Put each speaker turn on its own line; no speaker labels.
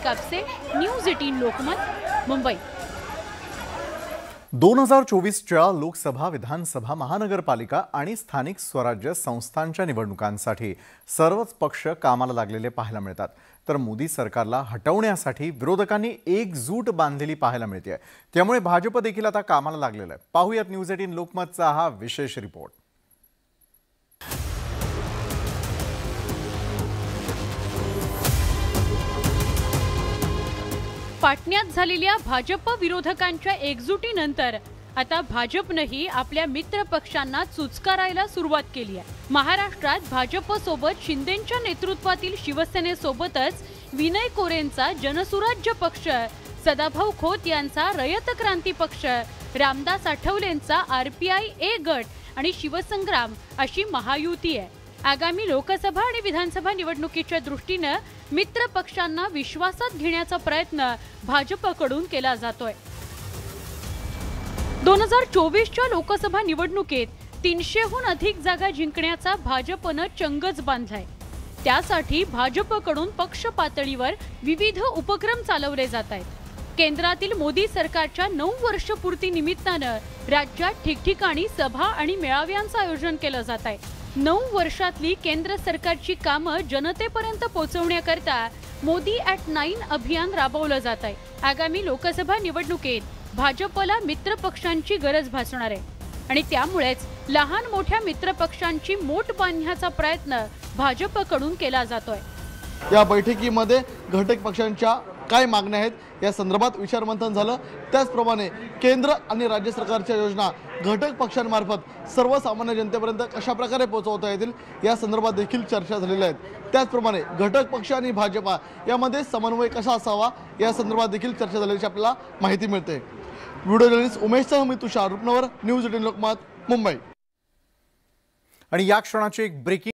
Kapse, news 18 Lokmat, Mumbai.
2024च्या Lok Sabha, विधानसभा, महानगरपालिका आणि स्थानिक स्वराज्य संस्थांच्या निवडणुकांसाठी सर्वच पक्ष कामाला लागलेले पाहायला मिळतात। तर मोदी सरकारला हटवण्यासाठी विरोधकांनी एकजूट बांधलेली पाहायला मिळते। त्यामुळे भाजप देखील आता कामाला लागलेला आहे। पाहूयात न्यूज 18 लोकमतचा हा विशेष रिपोर्ट।
पाटण्यात झालेल्या भाजप विरोधकांच्या एकजुटीनंतर आता भाजपनेही आपल्या मित्र पक्षांना चुचकारायला सुरुवात केली आहे। महाराष्ट्रात भाजप सोबत शिंदेंच्या नेतृत्वातील शिवसेनेसोबतच विनय कोरेंचा जनसुराज्य पक्ष, सदाभाऊ खोत यांचा रयत क्रांती पक्ष, रामदास आठवलेंचा आरपीआय ए गट आणि शिवसंग्राम अशी महायुती आहे। आगामी लोकसभा आणि विधानसभा निवडणुकीच्या दृष्टीने मित्र पक्षांना विश्वासात घेण्याचा प्रयत्न भाजपकडून केला जातोय। 2024च्या लोकसभा निवडणुकीत 300हून अधिक जागा जिंकण्याचा भाजपने चंगच बांधलाय। त्यासाठी भाजपकडून पक्ष पातळीवर विविध उपक्रम चालवले जात आहेत। केंद्रातील मोदी सरकारच्या 9 वर्ष पूर्ती निमित्ताने राज्यात ठिकठिकाणी सभा आणि मेळाव्यांचे आयोजन केले जात आहे। 9 वर्षातली केंद्र सरकारची कामे जनतेपर्यंत पोहोचवण्याकरता मोदी ॲट 9 अभियान राबवलं जात आहे। आगामी लोकसभा निवडणुकीत भाजपला मित्र पक्षांची गरज भासणार आहे आणि त्यामुळेच लहान मोठ्या मित्र पक्षांची मोठ बांधण्याचा प्रयत्न भाजपकडून केला जातोय।
या बैठकीमध्ये घटक पक्षांच्या काय मागण्या आहेत या संदर्भात विचारमंथन झालं। त्याचप्रमाणे केंद्र आणि राज्य सरकारच्या योजना घटक पक्षांमार्फत सर्वसामान्य जनतेपर्यंत कशा प्रकारे पोहोचवता येतील या संदर्भात देखील चर्चा झालेल्या आहेत। त्याचप्रमाणे घटक पक्ष आणि भाजपा यामध्ये समन्वय कसा असावा या संदर्भात देखील चर्चा झाल्याची आपल्याला माहिती मिळते। व्हिडिओ जर्नलिस्ट उमेशसह मी तुषार रुपनवर, न्यूज 18 लोकमत, मुंबई।
आणि या क्षणाची एक ब्रेकिंग